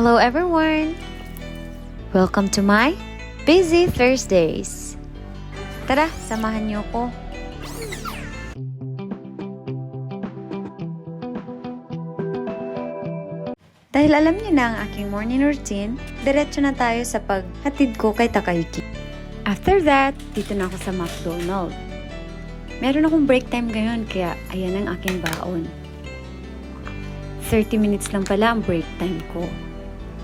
Hello everyone! Welcome to my Busy Thursdays! Tara, samahan niyo ko. Dahil alam niyo na ang aking morning routine, diretso na tayo sa paghatid ko kay Takayuki. After that, dito na ako sa McDonald's. Meron akong break time ngayon kaya ayan ang aking baon. 30 minutes lang pala ang break time ko.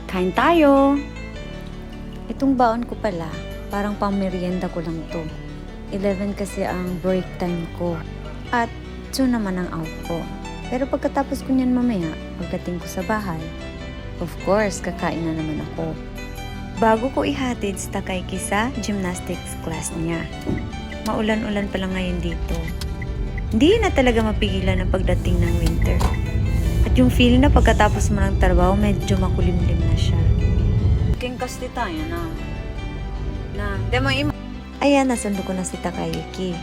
Kain tayo! Itong baon ko pala, parang pang merienda ko lang to. 11 kasi ang break time ko. At 2 naman ang out ko. Pero pagkatapos ko niyan mamaya, pagdating ko sa bahay, of course, kakain na naman ako. Bago ko ihatid sa Takayuki sa gymnastics class niya. Maulan-ulan pa lang ngayon dito. Hindi na talaga mapigilan ang pagdating ng winter. At yung feeling na pagkatapos mo ng trabaho, medyo makulimlim na siya. Kingkas di tayo na. Demo ima. Ayan, nasundo ko na si Takayuki.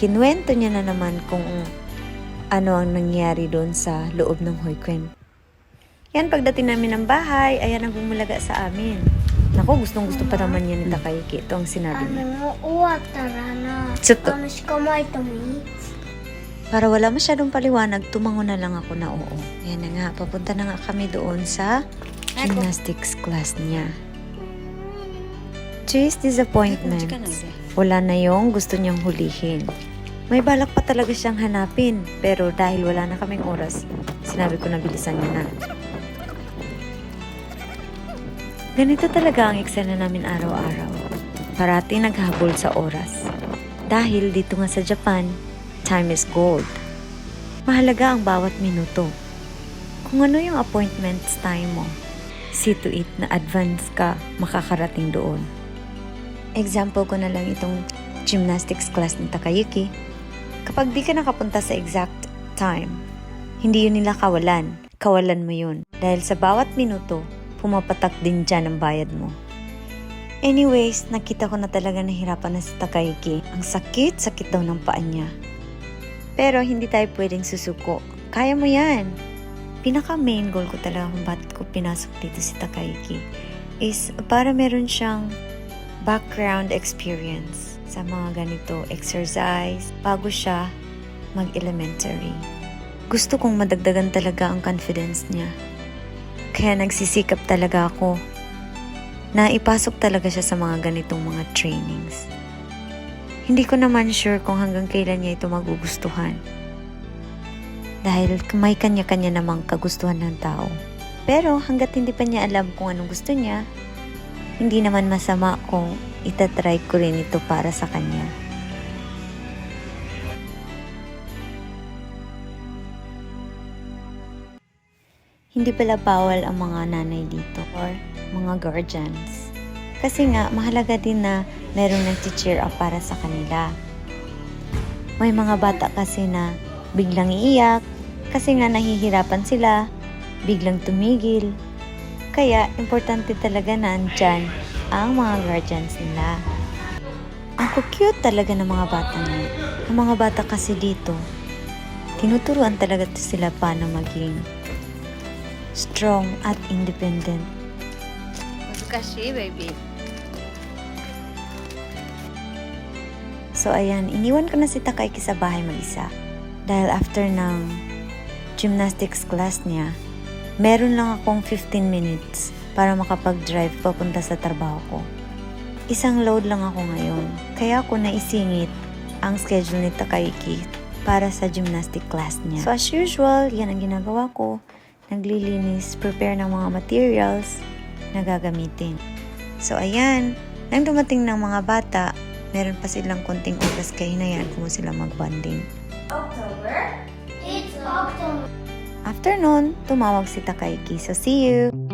Kinuwento niya na naman kung ano ang nangyari doon sa loob ng Hoikuen. Yan, pagdating namin ng bahay, ayan ang bumulaga sa amin. Naku, gustong-gusto pa naman niya ni Takayuki. Ito ang sinabi niya. Tsuto. Para wala masyadong paliwanag, tumango na lang ako na oo. Ayan na nga, papunta na nga kami doon sa gymnastics class niya. To his disappointment, wala na yung gusto niyang hulihin. May balak pa talaga siyang hanapin, pero dahil wala na kaming oras, sinabi ko na bilisan niya na. Ganito talaga ang eksena namin araw-araw. Parati naghabol sa oras. Dahil dito nga sa Japan, time is gold. Mahalaga ang bawat minuto. Kung ano yung appointments time mo, see to it na advance ka makakarating doon. Example ko na lang itong gymnastics class ni Takayuki. Kapag di ka nakapunta sa exact time, hindi yun nila kawalan. Kawalan mo yun. Dahil sa bawat minuto, pumapatak din dyan ang bayad mo. Anyways, nakita ko na talaga nahirapan na si Takayuki. Ang sakit daw ng paa niya. Pero hindi tayo pwedeng susuko. Kaya mo yan. Pinaka main goal ko talaga kung bakit ko pinasok dito si Takayuki is para meron siyang background experience sa mga ganito exercise bago siya mag-elementary. Gusto kong madagdagan talaga ang confidence niya. Kaya nagsisikap talaga ako na ipasok talaga siya sa mga ganitong mga trainings. Hindi ko naman sure kung hanggang kailan niya ito magugustuhan. Dahil may kanya-kanya namang kagustuhan ng tao. Pero hanggat hindi pa niya alam kung anong gusto niya, hindi naman masama kung itatry ko rin ito para sa kanya. Hindi pala bawal ang mga nanay dito or mga guardians. Kasi nga, mahalaga din na merong nag-cheer up para sa kanila. May mga bata kasi na biglang iiyak, kasi nga nahihirapan sila, biglang tumigil. Kaya, importante talaga na andyan ang mga guardians nila. Ang cute talaga ng mga bata niya. Ang mga bata kasi dito, tinuturuan talaga sila paano maging strong at independent. Kasi, baby. So, ayan, iniwan ko na si Takayuki sa bahay mag-isa. Dahil after ng gymnastics class niya, meron lang akong 15 minutes para makapag-drive papunta sa trabaho ko. Isang load lang ako ngayon, kaya ako naisingit ang schedule ni Takayuki para sa gymnastic class niya. So as usual, yan ang ginagawa ko. Naglilinis, prepare ng mga materials na gagamitin. So ayan, nang dumating ng mga bata, meron pa silang konting oras kaya hinayaan ko mo sila mag-bonding. October? It's October. After nun, tumawag si Takayuki. So, see you!